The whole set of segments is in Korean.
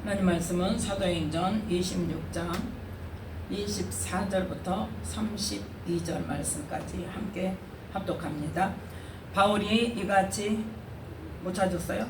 하나님 말씀은 사도행전 26장 24절부터 32절 말씀까지 함께 합독합니다. 바울이 이같이 못 찾았어요?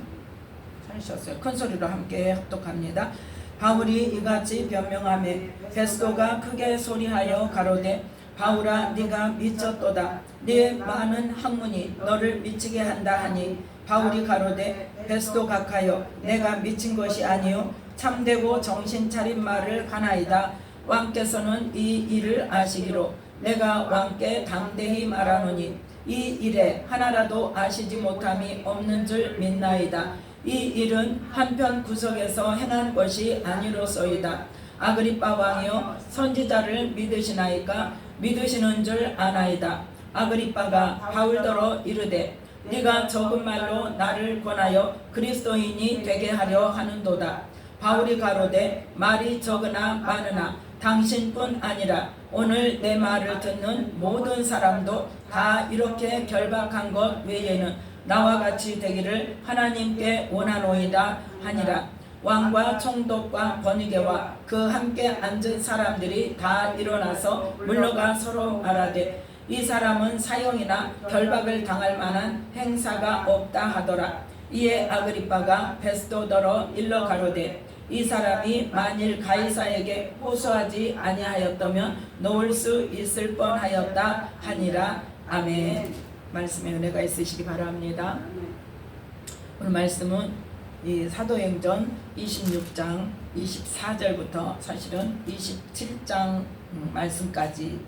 찾으셨어요? 큰 소리로 함께 합독합니다. 바울이 이같이 변명하며 베스도가 크게 소리하여 가로되 바울아 네가 미쳤도다. 네 많은 학문이 너를 미치게 한다 하니 바울이 가로되 베스도 각하여 내가 미친 것이 아니요 참되고 정신 차린 말을 하나이다. 왕께서는 이 일을 아시기로 내가 왕께 당대히 말하노니 이 일에 하나라도 아시지 못함이 없는 줄 믿나이다. 이 일은 한편 구석에서 행한 것이 아니로소이다. 아그리빠 왕이여 선지자를 믿으시나이까? 믿으시는 줄 아나이다. 아그리빠가 바울더러 이르되 네가 적은 말로 나를 권하여 그리스도인이 되게 하려 하는도다. 바울이 가로되 말이 적으나 많으나 당신뿐 아니라 오늘 내 말을 듣는 모든 사람도 다 이렇게 결박한 것 외에는 나와 같이 되기를 하나님께 원하노이다 하니라. 왕과 총독과 번이게와 그 함께 앉은 사람들이 다 일어나서 물러가 서로 말하되 이 사람은 사형이나 결박을 당할 만한 행사가 없다 하더라. 이에 아그리빠가 베스도더러 일러 가로되 이 사람이 만일 가이사에게 호소하지 아니하였다면 놓을 수 있을 뻔하였다 하니라. 아멘. 말씀에 은혜가 있으시기 바랍니다. 오늘 말씀은 이 사도행전 26장 24절부터 사실은 27장 말씀까지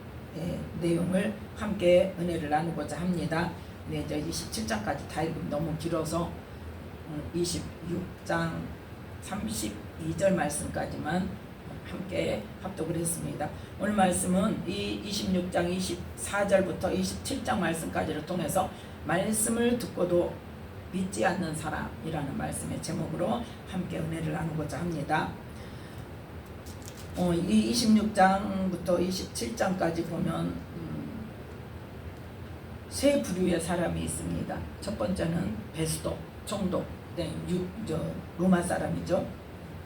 내용을 함께 은혜를 나누고자 합니다. 네, 이제 27장까지 다 읽으면 너무 길어서 26장 32절 말씀까지만 함께 합독을 했습니다. 오늘 말씀은 이 26장 24절부터 27장 말씀까지를 통해서 말씀을 듣고도 믿지 않는 사람이라는 말씀의 제목으로 함께 은혜를 나누고자 합니다. 이 26장부터 27장까지 보면 세 부류의 사람이 있습니다. 첫 번째는 베스도, 총독, 로마 사람이죠.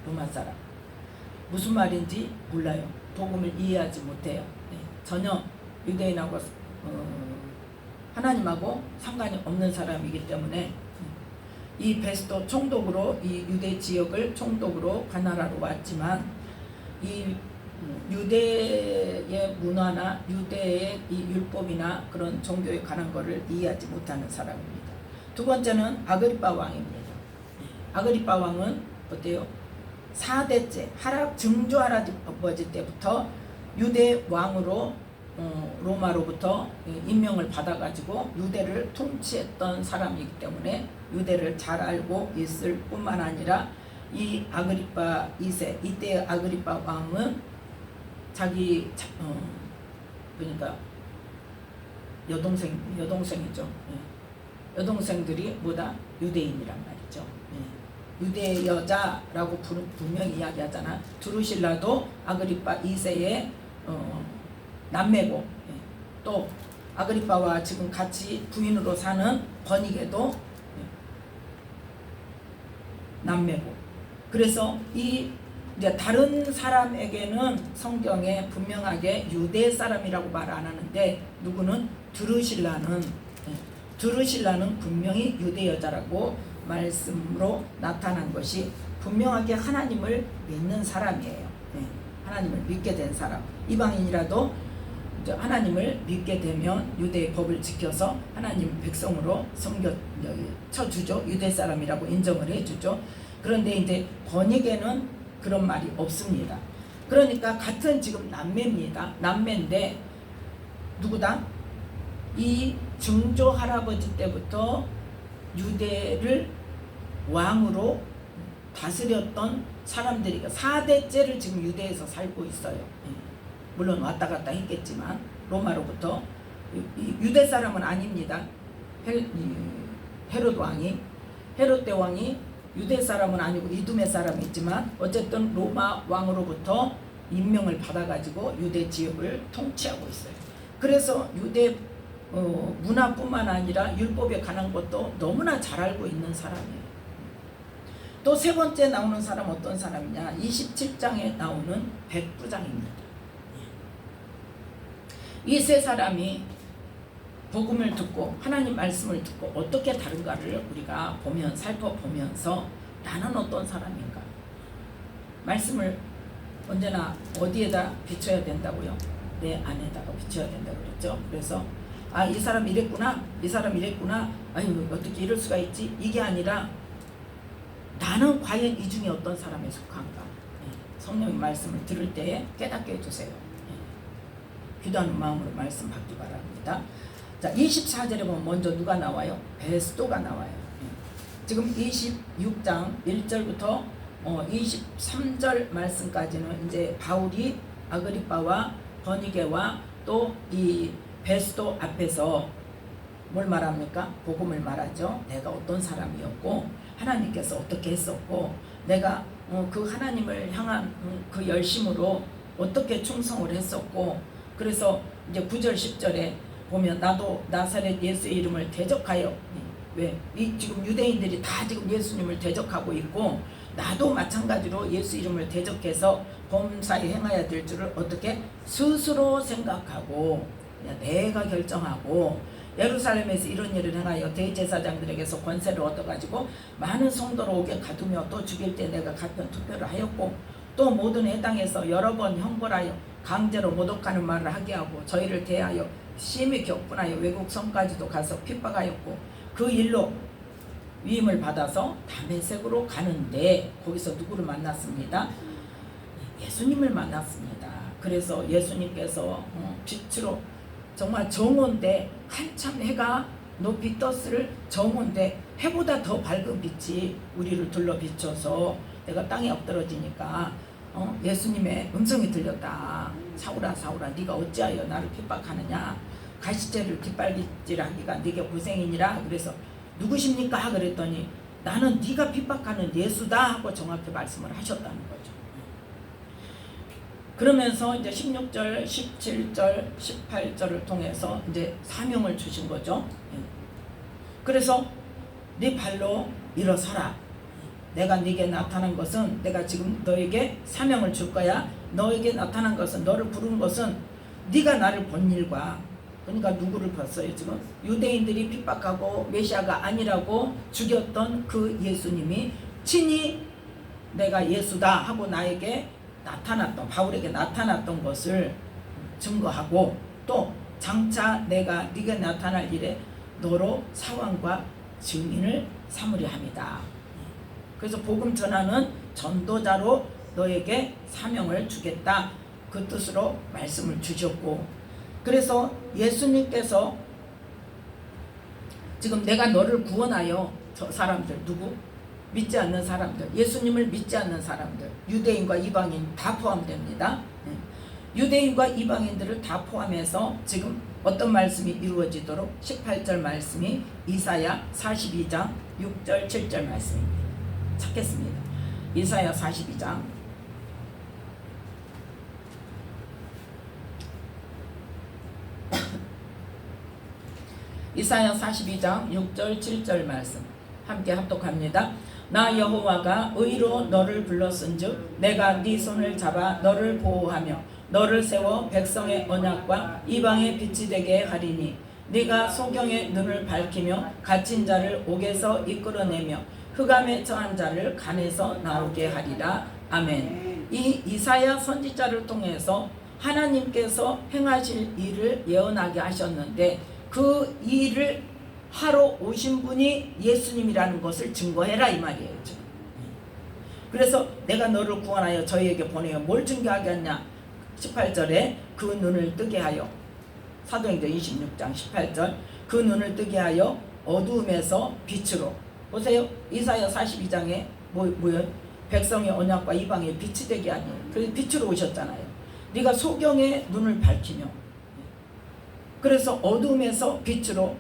로마 사람. 무슨 말인지 몰라요. 복음을 이해하지 못해요. 전혀 유대인하고 하나님하고 상관이 없는 사람이기 때문에 이 베스도 총독으로 이 유대 지역을 총독으로 관할하러 왔지만 이 유대의 문화나 유대의 이 율법이나 그런 종교에 관한 것을 이해하지 못하는 사람입니다. 두 번째는 아그리빠 왕입니다. 아그리빠 왕은 어때요? 4대째 증조 할아버지 때부터 유대 왕으로 로마로부터 임명을 받아가지고 유대를 통치했던 사람이기 때문에 유대를 잘 알고 있을 뿐만 아니라 이 아그리빠 2세 이때의 아그리빠 왕은 자기 그러니까 여동생이죠. 여동생들이 뭐다? 유대인이란 말이죠. 유대 여자라고 분명히 이야기하잖아. 드루실라도 아그리빠 2세의 남매고, 또 아그리빠와 지금 같이 부인으로 사는 번이게도 남매고. 그래서 이 이제 다른 사람에게는 성경에 분명하게 유대 사람이라고 말 안 하는데 누구는 드루실라는 분명히 유대 여자라고 말씀으로 나타난 것이 분명하게 하나님을 믿는 사람이에요. 하나님을 믿게 된 사람. 이방인이라도 하나님을 믿게 되면 유대의 법을 지켜서 하나님 백성으로 쳐주죠. 유대 사람이라고 인정을 해주죠. 그런데 이제 번이게는 그런 말이 없습니다. 그러니까 같은 지금 남매입니다. 남매인데 누구다? 이 증조 할아버지 때부터 유대를 왕으로 다스렸던 사람들이 4대째를 지금 유대에서 살고 있어요. 물론 왔다 갔다 했겠지만 로마로부터 유대 사람은 아닙니다. 헤롯 대 왕이 유대 사람은 아니고 이두메 사람이 있지만 어쨌든 로마 왕으로부터 임명을 받아가지고 유대 지역을 통치하고 있어요. 그래서 유대 문화뿐만 아니라 율법에 관한 것도 너무나 잘 알고 있는 사람이에요. 또 세 번째 나오는 사람 어떤 사람이냐? 27장에 나오는 백부장입니다. 이 세 사람이 복음을 듣고 하나님 말씀을 듣고 어떻게 다른가를 우리가 살펴보면서 나는 어떤 사람인가? 말씀을 언제나 어디에다 비춰야 된다고요? 내 안에다가 비춰야 된다고 그랬죠. 그래서 이 사람 이랬구나, 이 사람 이랬구나, 아유 어떻게 이럴 수가 있지? 이게 아니라 나는 과연 이 중에 어떤 사람에 속한가? 성령의 말씀을 들을 때에 깨닫게 해주세요. 기도하는 마음으로 말씀 받기 바랍니다. 자, 24절에 보면 먼저 누가 나와요? 베스도가 나와요. 지금 26장 1절부터 23절 말씀까지는 이제 바울이 아그리빠와 버니게와 또 이 베스도 앞에서 뭘 말합니까? 복음을 말하죠. 내가 어떤 사람이었고 하나님께서 어떻게 했었고 내가 그 하나님을 향한 그 열심으로 어떻게 충성을 했었고, 그래서 이제 9절 10절에 보면 나도 나사렛 예수의 이름을 대적하여, 왜? 지금 유대인들이 다 지금 예수님을 대적하고 있고 나도 마찬가지로 예수 이름을 대적해서 범사에 행해야 될 줄을 어떻게 스스로 생각하고 그냥 내가 결정하고 예루살렘에서 이런 일을 행하여 대제사장들에게서 권세를 얻어가지고 많은 성도를 오게 가두며 또 죽일 때 내가 가편 투표를 하였고 또 모든 해당에서 여러 번 형벌하여 강제로 모독하는 말을 하게 하고 저희를 대하여 심히 격분하여 외국 성까지도 가서 핍박하였고 그 일로 위임을 받아서 다메섹으로 가는데 거기서 누구를 만났습니다? 예수님을 만났습니다. 그래서 예수님께서 빛으로 정말 정오인데 한참 해가 높이 떴을 정오인데 해보다 더 밝은 빛이 우리를 둘러 비춰서 내가 땅에 엎드러지니까 예수님의 음성이 들렸다. 사울아 사울아 네가 어찌하여 나를 핍박하느냐? 가시제를 깃발질하기가 네게 고생이니라. 그래서 누구십니까? 그랬더니 나는 네가 핍박하는 예수다 하고 정확히 말씀을 하셨다는 거죠. 그러면서 이제 16절, 17절, 18절을 통해서 이제 사명을 주신 거죠. 그래서 네 발로 일어서라. 내가 네게 나타난 것은 내가 지금 너에게 사명을 줄 거야. 너에게 나타난 것은 너를 부른 것은 네가 나를 본 일과, 그러니까 누구를 봤어요? 지금 유대인들이 핍박하고 메시아가 아니라고 죽였던 그 예수님이 친히 내가 예수다 하고 나에게 나타났던, 바울에게 나타났던 것을 증거하고 또 장차 내가 네게 나타날 일에 너로 사왕과 증인을 삼으려 합니다. 그래서 복음 전하는 전도자로 너에게 사명을 주겠다, 그 뜻으로 말씀을 주셨고, 그래서 예수님께서 지금 내가 너를 구원하여 저 사람들 누구? 믿지 않는 사람들, 예수님을 믿지 않는 사람들, 유대인과 이방인 다 포함됩니다. 유대인과 이방인들을 다 포함해서 지금 어떤 말씀이 이루어지도록 18절 말씀이 이사야 42장 6절 7절 말씀입니다. 찾겠습니다. 이사야 42장 이사야 42장 6절 7절 말씀 함께 합독합니다. 나 여호와가 의로 너를 불렀은즉 내가 네 손을 잡아 너를 보호하며 너를 세워 백성의 언약과 이방의 빛이 되게 하리니 네가 소경의 눈을 밝히며 갇힌 자를 옥에서 이끌어내며 흑암에 처한 자를 간에서 나오게 하리라. 아멘. 이 이사야 선지자를 통해서 하나님께서 행하실 일을 예언하게 하셨는데 그 일을 하러 오신 분이 예수님이라는 것을 증거해라 이 말이에요. 그래서 내가 너를 구원하여 저희에게 보내어 뭘 증거하겠냐? 18절에 그 눈을 뜨게 하여, 사도행전 26장 18절, 그 눈을 뜨게 하여 어두움에서 빛으로, 보세요. 이사야 42장에 뭐예요? 백성의 언약과 이방의 빛이 되게 하니, 그래서 빛으로 오셨잖아요. 네가 소경의 눈을 밝히며, 그래서 어둠에서 빛으로,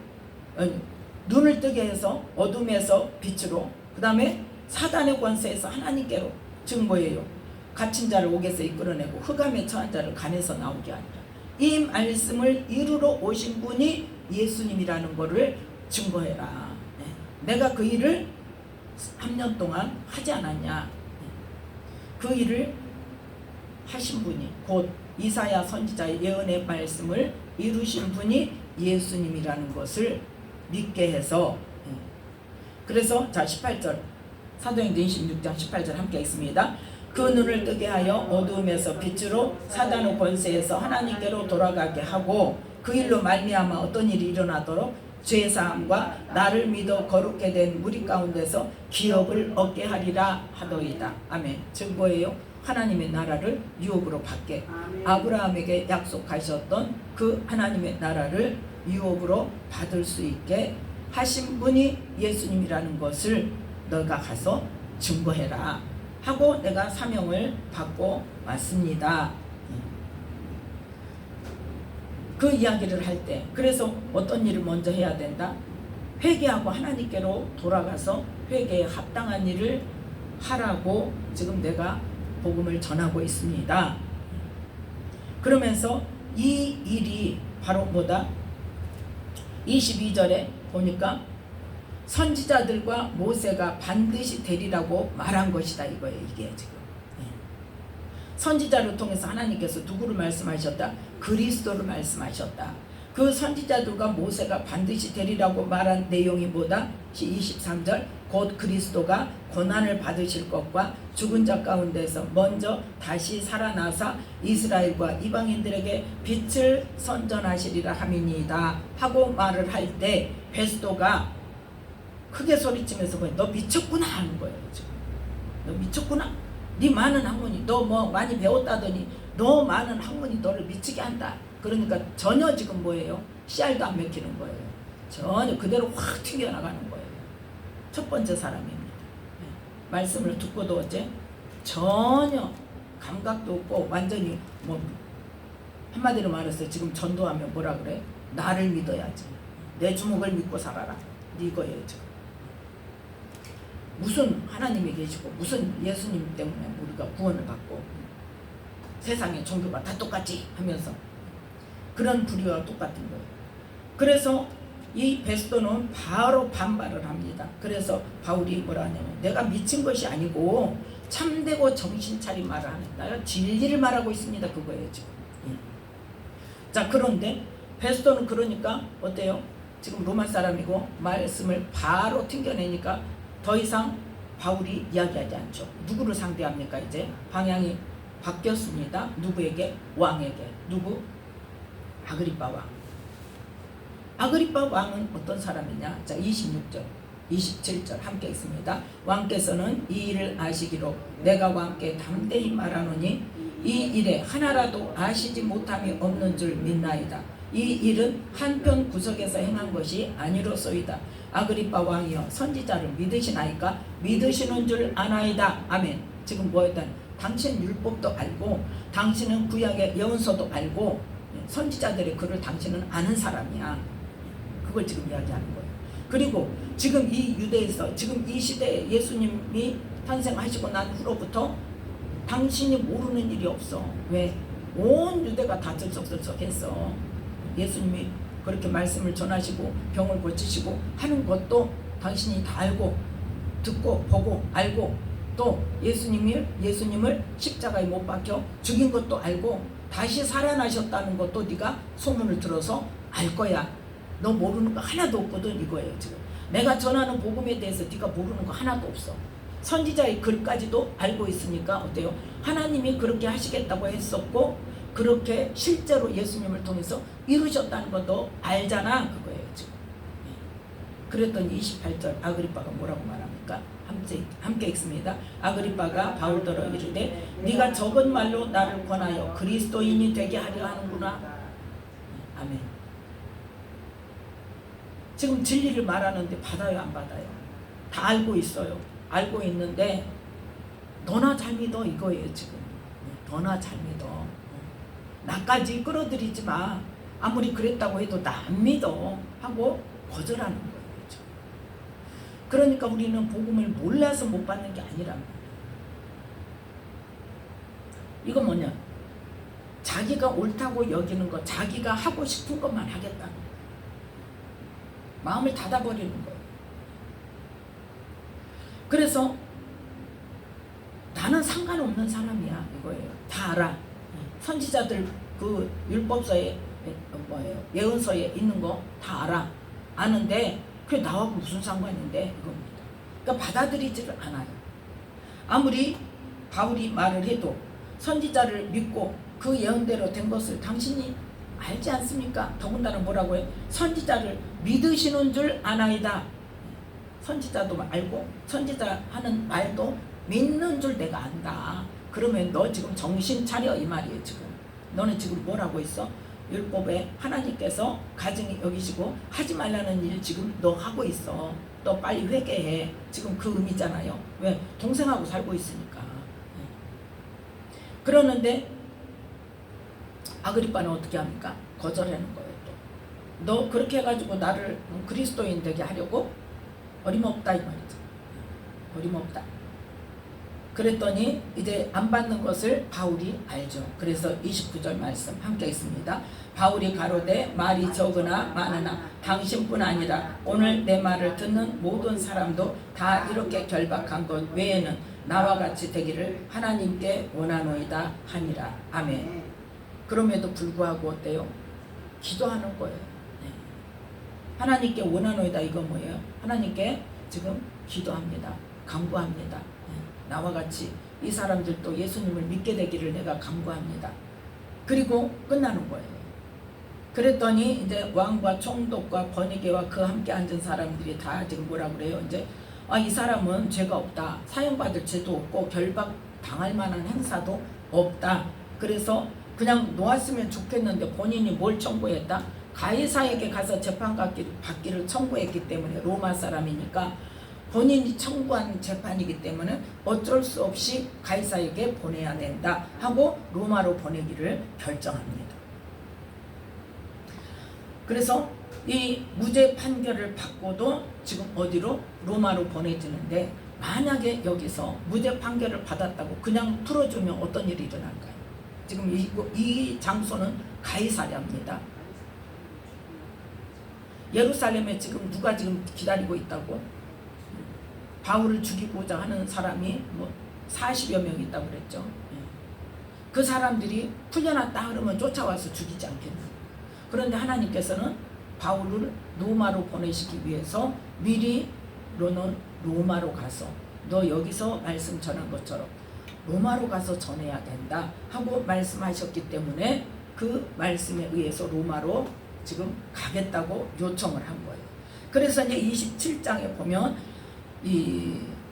눈을 뜨게 해서 어둠에서 빛으로, 그 다음에 사단의 권세에서 하나님께로, 즉 뭐예요? 갇힌 자를 옥에서 이끌어내고 흑암에 처한 자를 간에서 나오게 하리라. 이 말씀을 이루러 오신 분이 예수님이라는 것을 증거해라. 내가 그 일을 3년 동안 하지 않았냐. 그 일을 하신 분이 곧 이사야 선지자의 예언의 말씀을 이루신 분이 예수님이라는 것을 믿게 해서, 그래서 자 18절 사도행전 26장 18절 함께 읽습니다. 그 눈을 뜨게 하여 어두움에서 빛으로 사단의 권세에서 하나님께로 돌아가게 하고 그 일로 말미암아 어떤 일이 일어나도록 죄사함과 나를 믿어 거룩게 된 무리 가운데서 기업을 얻게 하리라 하더이다. 아멘. 즉 뭐예요? 하나님의 나라를 유업으로 받게, 아브라함에게 약속하셨던 그 하나님의 나라를 유업으로 받을 수 있게 하신 분이 예수님이라는 것을 너가 가서 증거해라 하고 내가 사명을 받고 왔습니다. 그 이야기를 할 때 그래서 어떤 일을 먼저 해야 된다? 회개하고 하나님께로 돌아가서 회개에 합당한 일을 하라고 지금 내가 복음을 전하고 있습니다. 그러면서 이 일이 바로 뭐다? 22절에 보니까 선지자들과 모세가 반드시 되리라고 말한 것이다 이거예요. 이게 지금 선지자를 통해서 하나님께서 누구를 말씀하셨다? 그리스도를 말씀하셨다. 그 선지자들과 모세가 반드시 되리라고 말한 내용이 뭐다? 23절 곧 그리스도가 고난을 받으실 것과 죽은 자 가운데서 먼저 다시 살아나사 이스라엘과 이방인들에게 빛을 선전하시리라 함이니이다 하고 말을 할 때 베스도가 크게 소리치면서 너 미쳤구나 하는 거예요. 지금. 너 미쳤구나. 네 많은 학문이 너 뭐 많이 배웠다더니 너 많은 학문이 너를 미치게 한다. 그러니까 전혀 지금 뭐예요? 씨알도 안 맥히는 거예요. 전혀 그대로 확 튕겨나가는 거예요. 첫 번째 사람입니다. 말씀을 듣고도 어째 전혀 감각도 없고 완전히 뭐 한마디로 말해서 지금 전도하면 뭐라 그래? 나를 믿어야지. 내 주먹을 믿고 살아라. 이거예요 지금. 무슨 하나님이 계시고 무슨 예수님 때문에 우리가 구원을 받고 세상의 종교가 다 똑같지 하면서 그런 부류와 똑같은 거예요. 그래서 이 베스도는 바로 반발을 합니다. 그래서 바울이 뭐라 하냐면 내가 미친 것이 아니고 참되고 정신 차린 말을 하는다. 진리를 말하고 있습니다. 그거예요 지금. 자 그런데 베스도는 그러니까 어때요? 지금 로마 사람이고 말씀을 바로 튕겨내니까 더 이상 바울이 이야기하지 않죠. 누구를 상대합니까? 이제 방향이 바뀌었습니다. 누구에게? 왕에게. 누구? 아그리빠 왕. 아그리빠 왕은 어떤 사람이냐? 자 26절 27절 함께 있습니다. 왕께서는 이 일을 아시기로 내가 왕께 담대히 말하노니 이 일에 하나라도 아시지 못함이 없는 줄 믿나이다. 이 일은 한편 구석에서 행한 것이 아니로소이다. 아그리빠 왕이여 선지자를 믿으시나이까? 믿으시는 줄 아나이다. 아멘. 지금 뭐였다? 당신 율법도 알고 당신은 구약의 예언서도 알고 선지자들의 글을 당신은 아는 사람이야. 그걸 지금 이야기하는 거예요. 그리고 지금 이 유대에서 지금 이 시대에 예수님이 탄생하시고 난 후로부터 당신이 모르는 일이 없어. 왜? 온 유대가 다 들썩들썩했어. 예수님이 그렇게 말씀을 전하시고 병을 고치시고 하는 것도 당신이 다 알고 듣고 보고 알고 또 예수님을 십자가에 못 박혀 죽인 것도 알고 다시 살아나셨다는 것도 네가 소문을 들어서 알 거야. 너 모르는 거 하나도 없거든 이거예요 지금. 내가 전하는 복음에 대해서 네가 모르는 거 하나도 없어. 선지자의 글까지도 알고 있으니까 어때요? 하나님이 그렇게 하시겠다고 했었고 그렇게 실제로 예수님을 통해서 이루셨다는 것도 알잖아 그거예요 지금. 그랬더니 28절 아그리빠가 뭐라고 말합니까? 함께 읽습니다. 아그리빠가 바울더러 이르되 네가 적은 말로 나를 권하여 그리스도인이 되게 하려 하는구나. 아멘. 지금 진리를 말하는데 받아요 안 받아요? 다 알고 있어요. 알고 있는데 너나 잘 믿어 이거예요 지금. 너나 잘 믿어. 나까지 끌어들이지 마. 아무리 그랬다고 해도 나 안 믿어 하고 거절하는 거예요. 그러니까 우리는 복음을 몰라서 못 받는 게 아니라 이건 뭐냐? 자기가 옳다고 여기는 거, 자기가 하고 싶은 것만 하겠다는 거예요. 마음을 닫아버리는 거예요. 그래서 나는 상관없는 사람이야 이거예요. 다 알아. 선지자들 그 율법서에 뭐예요? 예언서에 있는 거 다 알아. 아는데 그게 나하고 무슨 상관인데 이겁니다. 그러니까 받아들이지를 않아요. 아무리 바울이 말을 해도 선지자를 믿고 그 예언대로 된 것을 당신이 알지 않습니까? 더군다나 뭐라고 해? 선지자를 믿으시는 줄 아나이다. 선지자도 알고 선지자 하는 말도 믿는 줄 내가 안다. 그러면 너 지금 정신 차려 이 말이에요. 지금 너는 지금 뭐라고 있어? 율법에 하나님께서 가증히 여기시고 하지 말라는 일 지금 너 하고 있어. 너 빨리 회개해. 지금 그 의미잖아요. 왜? 동생하고 살고 있으니까. 그러는데 아그리빠는 어떻게 합니까? 거절하는 거예요. 또 너 그렇게 해가지고 나를 그리스도인 되게 하려고? 어림없다 이 말이죠. 어림없다. 그랬더니 이제 안 받는 것을 바울이 알죠. 그래서 29절 말씀 함께 있습니다. 바울이 가로되 말이 적으나 많으나 당신뿐 아니라 오늘 내 말을 듣는 모든 사람도 다 이렇게 결박한 것 외에는 나와 같이 되기를 하나님께 원하노이다 하니라. 아멘. 그럼에도 불구하고 어때요? 기도하는 거예요. 네. 하나님께 원하노이다 이거 뭐예요? 하나님께 지금 기도합니다. 간구합니다. 나와 같이 이 사람들도 예수님을 믿게 되기를 내가 간구합니다. 그리고 끝나는 거예요. 그랬더니 이제 왕과 총독과 번이게와 그 함께 앉은 사람들이 다 지금 뭐라 그래요? 이제 이 사람은 죄가 없다. 사형받을 죄도 없고 결박 당할 만한 행사도 없다. 그래서 그냥 놓았으면 좋겠는데 본인이 뭘 청구했다? 가이사에게 가서 재판받기를 청구했기 때문에 로마 사람이니까 본인이 청구한 재판이기 때문에 어쩔 수 없이 가이사에게 보내야 된다 하고 로마로 보내기를 결정합니다. 그래서 이 무죄 판결을 받고도 지금 어디로? 로마로 보내지는데 만약에 여기서 무죄 판결을 받았다고 그냥 풀어주면 어떤 일이 일어날까요? 지금 이 장소는 가이사랴입니다. 예루살렘에 지금 누가 지금 기다리고 있다고? 바울을 죽이고자 하는 사람이 뭐 40여 명 있다고 그랬죠. 그 사람들이 풀려났다 그러면 쫓아와서 죽이지 않겠나. 그런데 하나님께서는 바울을 로마로 보내시기 위해서 미리 너는 로마로 가서 너 여기서 말씀 전한 것처럼 로마로 가서 전해야 된다 하고 말씀하셨기 때문에 그 말씀에 의해서 로마로 지금 가겠다고 요청을 한 거예요. 그래서 이제 27장에 보면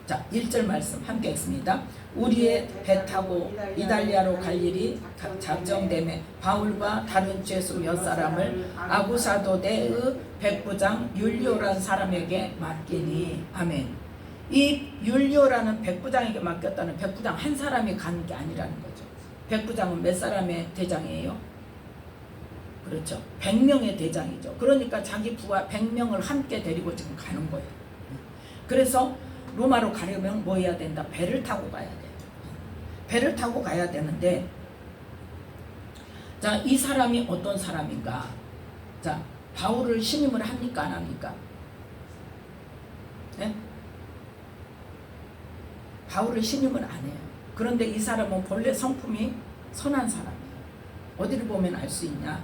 자 1절 말씀 함께 했습니다. 우리의 배 타고 이달리아로 갈 일이 작정되매 바울과 다른 죄수 몇 사람을 아구사도대의 백부장 율리오라는 사람에게 맡기니. 아멘. 이 율리오라는 백부장에게 맡겼다는 백부장 한 사람이 가는 게 아니라는 거죠. 백부장은 몇 사람의 대장이에요? 그렇죠. 100명의 대장이죠. 그러니까 자기 부하 100명을 함께 데리고 지금 가는 거예요. 그래서 로마로 가려면 뭐 해야 된다? 배를 타고 가야 돼요. 배를 타고 가야 되는데 자, 이 사람이 어떤 사람인가? 자, 바울을 신임을 합니까? 안 합니까? 네? 바울을 신임을 안 해요. 그런데 이 사람은 본래 성품이 선한 사람이에요. 어디를 보면 알 수 있냐?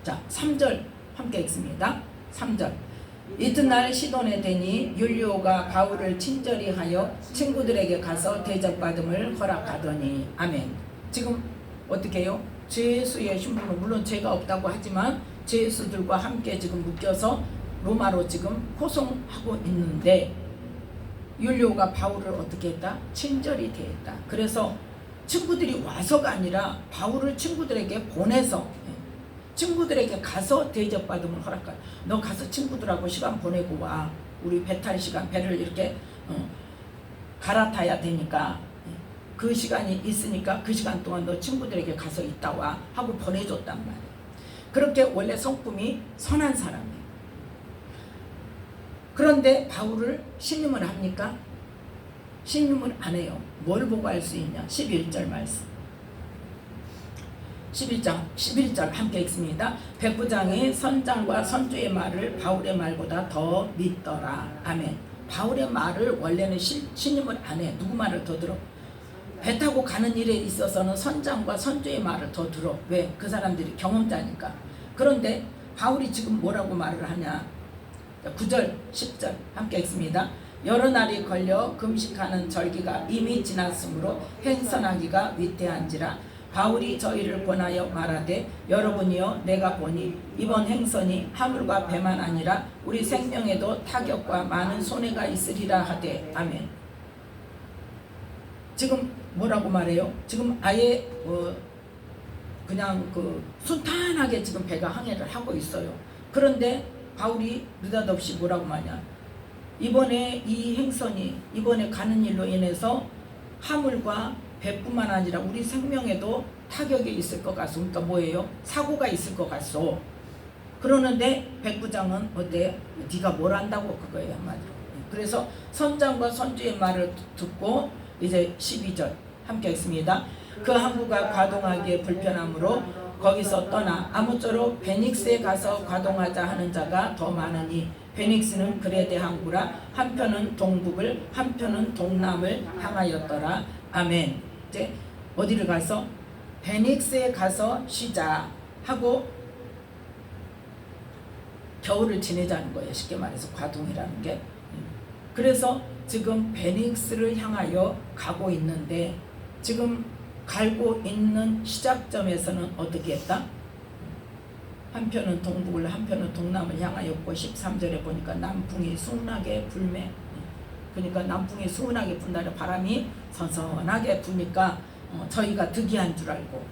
자, 3절 함께 읽습니다. 3절. 이튿날 시돈에 되니 율리오가 바울을 친절히 하여 친구들에게 가서 대접받음을 허락하더니. 아멘. 지금 어떻게 해요? 죄수의 신분은 물론 죄가 없다고 하지만 죄수들과 함께 지금 묶여서 로마로 지금 호송하고 있는데 율리오가 바울을 어떻게 했다? 친절히 대했다. 그래서 친구들이 와서가 아니라 바울을 친구들에게 보내서 친구들에게 가서 대접받음을 허락하라. 너 가서 친구들하고 시간 보내고 와. 우리 배 탈 시간, 배를 이렇게 갈아타야 되니까 그 시간이 있으니까 그 시간 동안 너 친구들에게 가서 있다 와 하고 보내줬단 말이에요. 그렇게 원래 성품이 선한 사람이에요. 그런데 바울을 신임을 합니까? 신임을 안 해요. 뭘 보고 알 수 있냐? 11절 말씀. 11절 함께 읽습니다. 백부장이 선장과 선주의 말을 바울의 말보다 더 믿더라. 아멘. 바울의 말을 원래는 신임을 안 해. 누구 말을 더 들어? 배 타고 가는 일에 있어서는 선장과 선주의 말을 더 들어. 왜? 그 사람들이 경험자니까. 그런데 바울이 지금 뭐라고 말을 하냐? 9절 10절 함께 읽습니다. 여러 날이 걸려 금식하는 절기가 이미 지났으므로 행선하기가 위태한지라. 바울이 저희를 권하여 말하되 여러분이여 내가 보니 이번 행선이 하물과 배만 아니라 우리 생명에도 타격과 많은 손해가 있으리라 하되. 아멘. 지금 뭐라고 말해요? 지금 아예 그냥 순탄하게 지금 배가 항해를 하고 있어요. 그런데 바울이 느닷없이 뭐라고 말하냐? 이번에 이 행선이 이번에 가는 일로 인해서 하물과 배뿐만 아니라 우리 생명에도 타격이 있을 것 같소. 그러니까 뭐예요? 사고가 있을 것 같소. 그러는데 백부장은 어때? 네가 뭘 안다고 그거예요, 한마디로. 그래서 선장과 선주의 말을 듣고 이제 12절 함께 읽습니다. 그 항구가 가동하기에 불편하므로 거기서 떠나 아무쪼록 베닉스에 가서 가동하자 하는 자가 더 많으니 베닉스는 그레데 항구라 한편은 동북을 한편은 동남을 향하였더라. 아멘. 이제 어디를 가서? 베닉스에 가서 쉬자 하고 겨울을 지내자는 거예요. 쉽게 말해서 가동이라는 게. 그래서 지금 베닉스를 향하여 가고 있는데 지금 갈고 있는 시작점에서는 어떻게 했다? 한편은 동북을 한편은 동남을 향하였고 13절에 보니까 남풍이 순하게 불매. 그러니까 남풍이 순하게 분다려 바람이 선선하게 부니까 저희가 득이한 줄 알고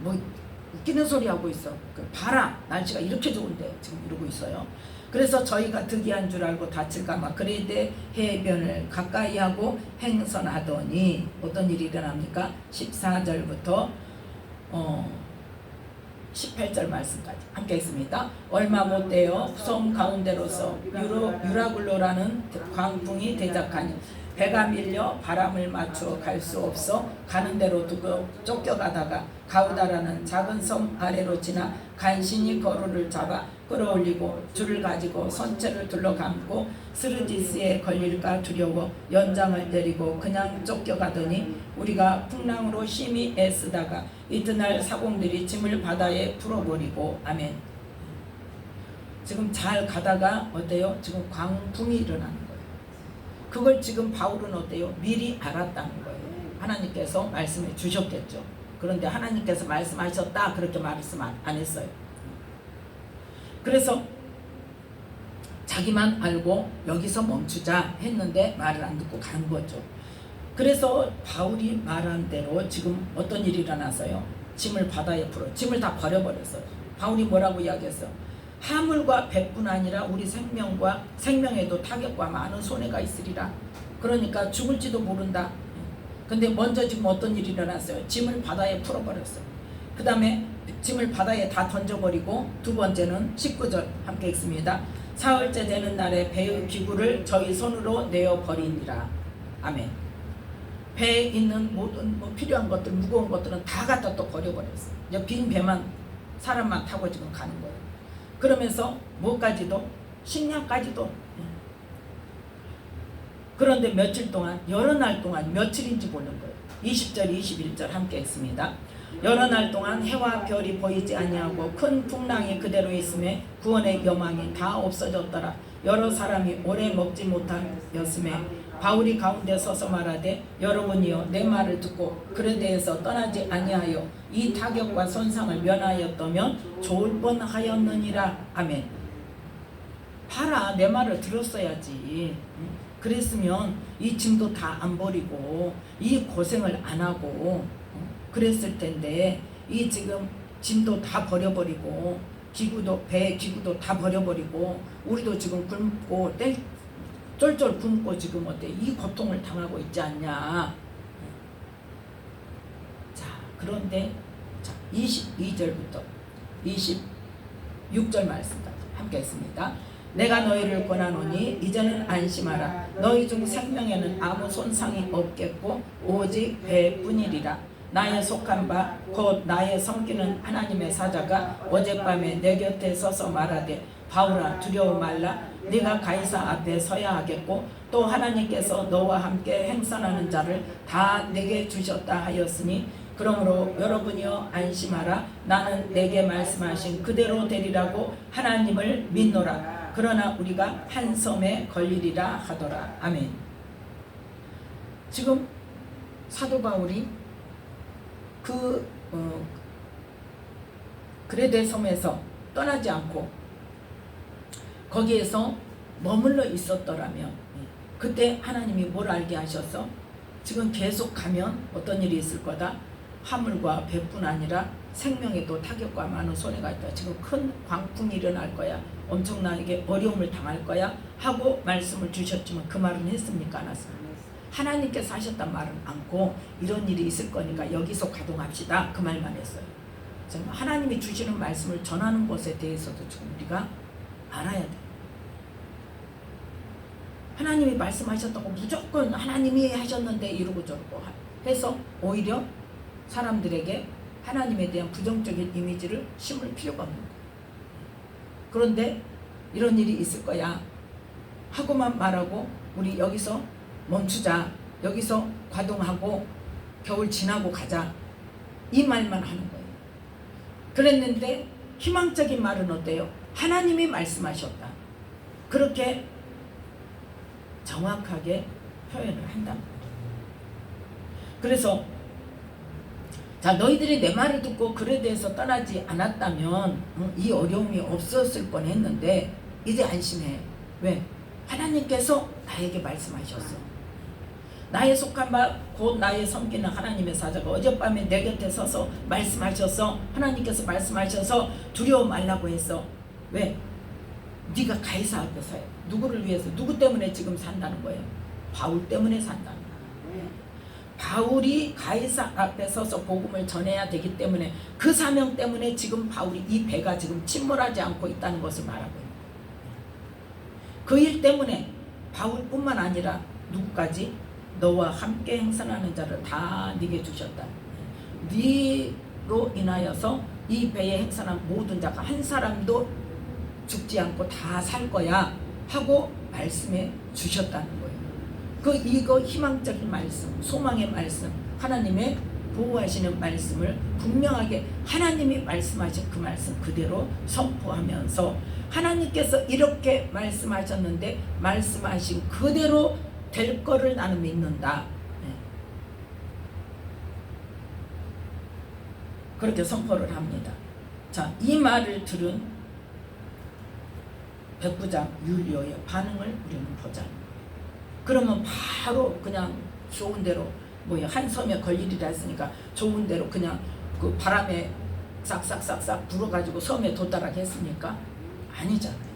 뭐 웃기는 소리 하고 있어. 바람 날씨가 이렇게 좋은데 지금 이러고 있어요. 그래서 저희가 득이한 줄 알고 다칠까봐 그레데 해변을 가까이 하고 행선하더니 어떤 일이 일어납니까? 14절부터 18절 말씀까지 함께 있습니다. 얼마 못되어 섬 가운데로서 유라굴로라는 광풍이 대적하니 배가 밀려 바람을 맞추어 갈 수 없어 가는 대로 두고 쫓겨가다가 가우다라는 작은 섬 아래로 지나 간신히 거로를 잡아 끌어올리고 줄을 가지고 선체를 둘러감고 스르디스에 걸릴까 두려워 연장을 내리고 그냥 쫓겨가더니 우리가 풍랑으로 심히 애쓰다가 이튿날 사공들이 짐을 바다에 풀어버리고. 아멘. 지금 잘 가다가 어때요? 지금 광풍이 일어나는 거예요. 그걸 지금 바울은 어때요? 미리 알았다는 거예요. 하나님께서 말씀해 주셨겠죠. 그런데 하나님께서 말씀하셨다 그렇게 말씀 안 했어요. 그래서 자기만 알고 여기서 멈추자 했는데 말을 안 듣고 간 거죠. 그래서 바울이 말한 대로 지금 어떤 일이 일어나서요? 짐을 바다에 풀어 짐을 다 버려버렸어요. 바울이 뭐라고 이야기했어요? 하물과 배뿐 아니라 우리 생명에도 타격과 많은 손해가 있으리라. 그러니까 죽을지도 모른다. 근데 먼저 지금 어떤 일이 일어났어요? 짐을 바다에 풀어버렸어요. 그 다음에 짐을 바다에 다 던져버리고 두 번째는 19절 함께 읽습니다. 사흘째 되는 날에 배의 기구를 저희 손으로 내어버리니라. 아멘. 배에 있는 모든 필요한 것들 무거운 것들은 다 갖다 또 버려버렸어요. 이제 빈 배만 사람만 타고 지금 가는 거예요. 그러면서 뭐까지도 식량까지도. 그런데 며칠 동안 여러 날 동안 며칠인지 모르는 거예요. 20절 21절 함께 읽습니다. 여러 날 동안 해와 별이 보이지 아니하고 큰 풍랑이 그대로 있음에 구원의 여망이 다 없어졌더라. 여러 사람이 오래 먹지 못하였음에 바울이 가운데 서서 말하되 여러분이여 내 말을 듣고 그레데에서 떠나지 아니하여 이 타격과 손상을 면하였다면 좋을 뻔하였느니라. 아멘. 봐라, 내 말을 들었어야지. 그랬으면 이 짐도 다 안 버리고 이 고생을 안 하고 그랬을 텐데 이 지금 짐도 다 버려버리고 배 기구도 다 버려버리고 우리도 지금 굶고 쫄쫄 굶고 지금 어때? 이 고통을 당하고 있지 않냐. 자, 그런데 22절부터 26절 말씀까지 함께 했습니다. 내가 너희를 권하노니 이제는 안심하라. 너희 중 생명에는 아무 손상이 없겠고 오직 배뿐이리라. 나의 속한 바 곧 나의 섬기는 하나님의 사자가 어젯밤에 내 곁에 서서 말하되 바울아 두려워 말라. 네가 가이사 앞에 서야 하겠고 또 하나님께서 너와 함께 행선하는 자를 다 내게 주셨다 하였으니 그러므로 여러분이여 안심하라. 나는 내게 말씀하신 그대로 되리라고 하나님을 믿노라. 그러나 우리가 한 섬에 걸리리라 하더라. 아멘. 지금 사도 바울이 그레데 섬에서 떠나지 않고 거기에서 머물러 있었더라면 그때 하나님이 뭘 알게 하셨어? 지금 계속 가면 어떤 일이 있을 거다. 화물과 배뿐 아니라 생명에도 타격과 많은 손해가 있다. 지금 큰 광풍이 일어날 거야. 엄청나게 어려움을 당할 거야 하고 말씀을 주셨지만 그 말은 했습니까? 안 했습니까? 하나님께서 하셨단 말은 않고 이런 일이 있을 거니까 여기서 가동합시다 그 말만 했어요. 하나님이 주시는 말씀을 전하는 것에 대해서도 지금 우리가 알아야 돼. 하나님이 말씀하셨다고 무조건 하나님이 하셨는데 이러고 저러고 해서 오히려 사람들에게 하나님에 대한 부정적인 이미지를 심을 필요가 없는 거예요. 그런데 이런 일이 있을 거야 하고만 말하고 우리 여기서 멈추자, 여기서 과동하고 겨울 지나고 가자 이 말만 하는 거예요. 그랬는데 희망적인 말은 어때요? 하나님이 말씀하셨다. 그렇게 정확하게 표현을 한단 말이에요. 그래서 자, 너희들이 내 말을 듣고 그에 대해서 떠나지 않았다면 이 어려움이 없었을 뻔했는데 이제 안심해. 왜? 하나님께서 나에게 말씀하셨어. 나의 속한 바 곧 나의 섬기는 하나님의 사자가 어젯밤에 내 곁에 서서 말씀하셔서 하나님께서 말씀하셔서 두려워 말라고 했어. 왜? 네가 가이사 앞에서 해. 누구를 위해서? 누구 때문에 지금 산다는 거예요? 바울 때문에 산다는 거예요. 바울이 가이사 앞에 서서 복음을 전해야 되기 때문에 그 사명 때문에 지금 바울이 이 배가 지금 침몰하지 않고 있다는 것을 말하고 있는 거예요. 그 일 때문에 바울뿐만 아니라 누구까지? 너와 함께 행선하는 자를 다 네게 주셨다. 네로 인하여서 이 배에 행선한 모든 자가 한 사람도 죽지 않고 다 살 거야 하고 말씀해 주셨다는 거예요. 이거 희망적인 말씀, 소망의 말씀, 하나님의 보호하시는 말씀을 분명하게 하나님이 말씀하신 그 말씀 그대로 선포하면서 하나님께서 이렇게 말씀하셨는데 말씀하신 그대로 될 거를 나는 믿는다. 그렇게 선포를 합니다. 자, 이 말을 들은 백부장 율리오의 반응을 우리는 보자. 그러면 바로 그냥 좋은 대로 한 섬에 걸리리라 했으니까 좋은 대로 그냥 그 바람에 싹싹싹싹 불어가지고 섬에 도달하게 했습니까? 아니잖아요.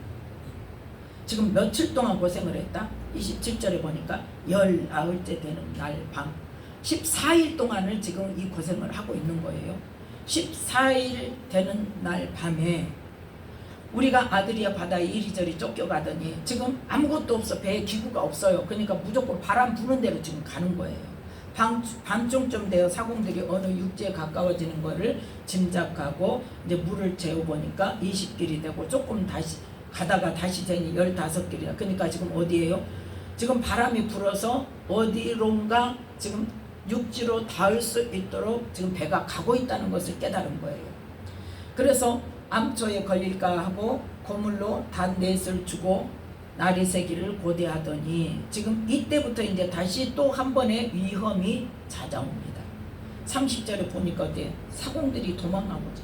지금 며칠 동안 고생을 했다? 27절에 보니까 19일째 되는 날 밤 14일 동안을 지금 이 고생을 하고 있는 거예요. 14일 되는 날 밤에 우리가 아드리아 바다에 이리저리 쫓겨가더니 지금 아무것도 없어. 배에 기구가 없어요. 그러니까 무조건 바람 부는 대로 지금 가는 거예요. 밤중쯤 되어 사공들이 어느 육지에 가까워지는 거를 짐작하고 이제 물을 재어보니까 20길이 되고 조금 다시 가다가 다시 되니 15길이야. 그러니까 지금 어디예요? 지금 바람이 불어서 어디론가 지금 육지로 닿을 수 있도록 지금 배가 가고 있다는 것을 깨달은 거예요. 그래서 암초에 걸릴까 하고 고물로 단넷을 주고 날이 새기를 고대하더니 지금 이때부터 이제 다시 또 한 번의 위험이 찾아옵니다. 30절에 보니까 어때? 사공들이 도망가고지.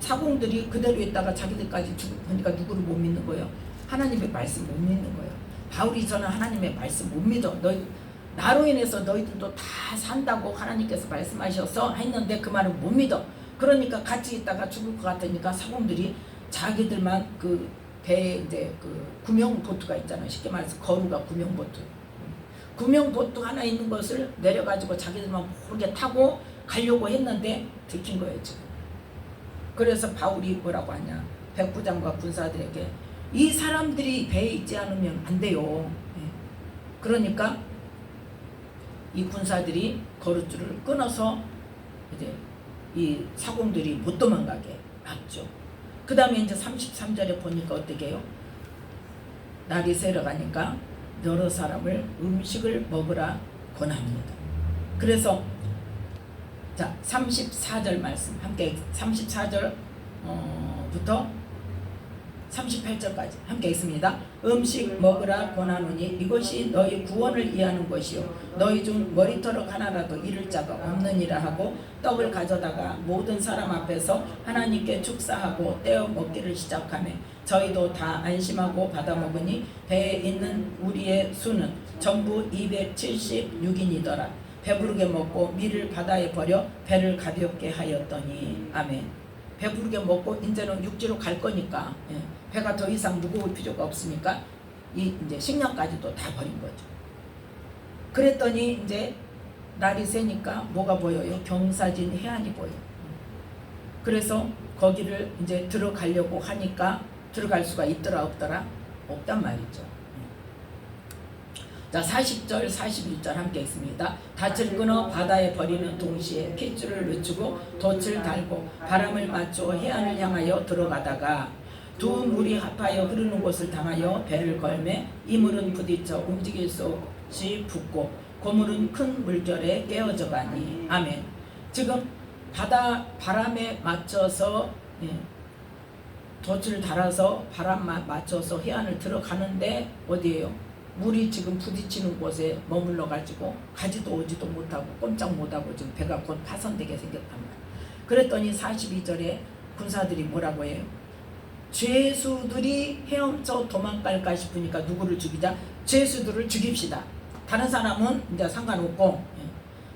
사공들이 그대로 있다가 자기들까지 죽으니까 누구를 못 믿는 거예요? 하나님의 말씀 못 믿는 거예요. 바울이 저는 하나님의 말씀 못 믿어. 나로 인해서 너희들도 다 산다고 하나님께서 말씀하셔서 했는데 그 말은 못 믿어. 그러니까 같이 있다가 죽을 것 같으니까 사공들이 자기들만 그 배에 이제 그 구명보트가 있잖아요. 쉽게 말해서 거루가 구명보트. 구명보트 하나 있는 것을 내려가지고 자기들만 모르게 타고 가려고 했는데 들킨 거예요, 지금. 그래서 바울이 뭐라고 하냐. 백부장과 군사들에게 이 사람들이 배에 있지 않으면 안 돼요. 그러니까 이 군사들이 거룻줄을 끊어서 이제 이 사공들이 못 도망가게 막죠. 그 다음에 이제 33절에 보니까 어떻게 해요? 날이 새려가니까 여러 사람을 음식을 먹으라 권합니다. 그래서 자 34절 말씀 함께 34절 부터 38절까지 함께 있습니다. 음식 먹으라 권하노니 이것이 너희 구원을 이해하는 것이요 너희 중 머리털어 하나라도 잃을 자가 없느니라 하고 떡을 가져다가 모든 사람 앞에서 하나님께 축사하고 떼어 먹기를 시작하며 저희도 다 안심하고 받아 먹으니 배에 있는 우리의 수는 전부 276인이더라. 배부르게 먹고 밀을 바다에 버려 배를 가볍게 하였더니 아멘. 배부르게 먹고 이제는 육지로 갈 거니까 배가 더 이상 무거울 필요가 없으니까 이제 식량까지도 다 버린 거죠. 그랬더니 이제 날이 새니까 뭐가 보여요? 경사진 해안이 보여. 그래서 거기를 이제 들어가려고 하니까 들어갈 수가 있더라 없더라? 없단 말이죠. 자 40절 41절 함께 있습니다. 닻을 끊어 바다에 버리는 동시에 핏줄을 늦추고 돛을 달고 바람을 맞추어 해안을 향하여 들어가다가 두 물이 합하여 흐르는 곳을 당하여 배를 걸매 이물은 부딪혀 움직일 수 없이 붓고 고물은 큰 물결에 깨어져 가니 아멘. 지금 바람에 맞춰서 돛을 달아서 바람만 맞춰서 해안을 들어가는데 어디에요? 물이 지금 부딪히는 곳에 머물러 가지고 가지도 오지도 못하고 꼼짝 못하고 지금 배가 곧 파손되게 생겼단 말이에요. 그랬더니 42절에 군사들이 뭐라고 해요? 죄수들이 헤엄쳐 도망갈까 싶으니까 누구를 죽이자? 죄수들을 죽입시다. 다른 사람은 이제 상관없고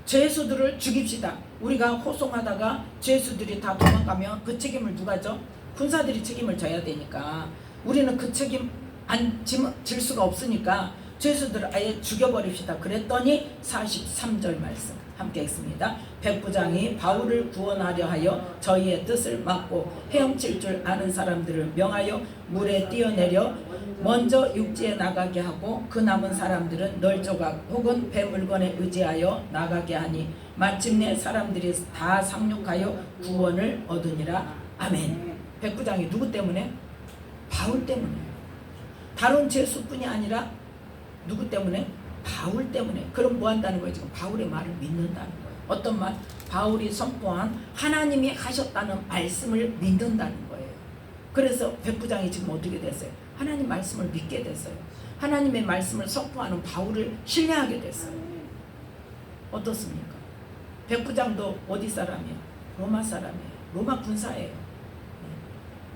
죄수들을 죽입시다. 우리가 호송하다가 죄수들이 다 도망가면 그 책임을 누가 져? 군사들이 책임을 져야 되니까 우리는 그 책임 안 질 수가 없으니까 죄수들을 아예 죽여버립시다. 그랬더니 43절 말씀 함께 있습니다. 백부장이 바울을 구원하려 하여 저희의 뜻을 막고 헤엄칠 줄 아는 사람들을 명하여 물에 뛰어내려 먼저 육지에 나가게 하고 그 남은 사람들은 널조각 혹은 배 물건에 의지하여 나가게 하니 마침내 사람들이 다 상륙하여 구원을 얻으니라. 아멘. 백부장이 누구 때문에? 바울 때문에. 다른 죄수뿐이 아니라 누구 때문에? 바울 때문에. 그럼 뭐 한다는 거예요? 지금 바울의 말을 믿는다는 거예요. 어떤 말? 바울이 선포한 하나님이 하셨다는 말씀을 믿는다는 거예요. 그래서 백부장이 지금 어떻게 됐어요? 하나님 말씀을 믿게 됐어요. 하나님의 말씀을 선포하는 바울을 신뢰하게 됐어요. 어떻습니까? 백부장도 어디 사람이에요? 로마 사람이에요. 로마 군사예요.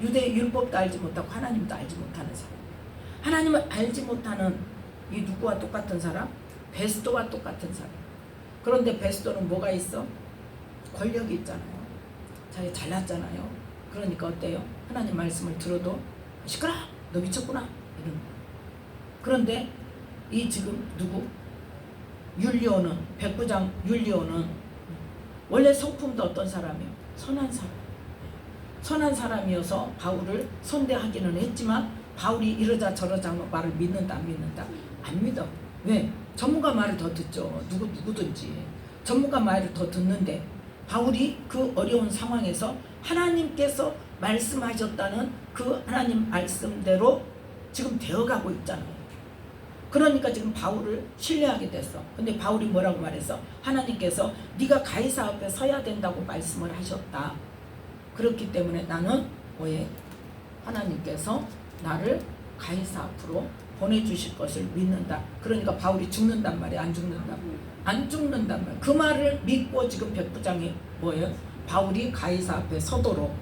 유대 율법도 알지 못하고 하나님도 알지 못하는 사람. 하나님을 알지 못하는 이 누구와 똑같은 사람? 베스도와 똑같은 사람. 그런데 베스도는 뭐가 있어? 권력이 있잖아요. 자기 잘났잖아요. 그러니까 어때요? 하나님 말씀을 들어도 시끄러! 너 미쳤구나! 이런 거예요. 그런데 이 지금 누구? 율리오는, 백부장 율리오는 원래 성품도 어떤 사람이에요? 선한 사람. 선한 사람이어서 바울을 선대하기는 했지만 바울이 이러자 저러자 말을 믿는다 안 믿는다? 안 믿어. 왜? 전문가 말을 더 듣죠. 누구든지 전문가 말을 더 듣는데 바울이 그 어려운 상황에서 하나님께서 말씀하셨다는 그 하나님 말씀대로 지금 되어가고 있잖아요. 그러니까 지금 바울을 신뢰하게 됐어. 근데 바울이 뭐라고 말했어? 하나님께서 네가 가이사 앞에 서야 된다고 말씀을 하셨다. 그렇기 때문에 나는 왜 하나님께서 나를 가이사 앞으로 보내주실 것을 믿는다. 그러니까 바울이 죽는단 말이야? 안 죽는다? 안 죽는단 말이야. 그 말을 믿고 지금 백부장이 뭐예요? 바울이 가이사 앞에 서도록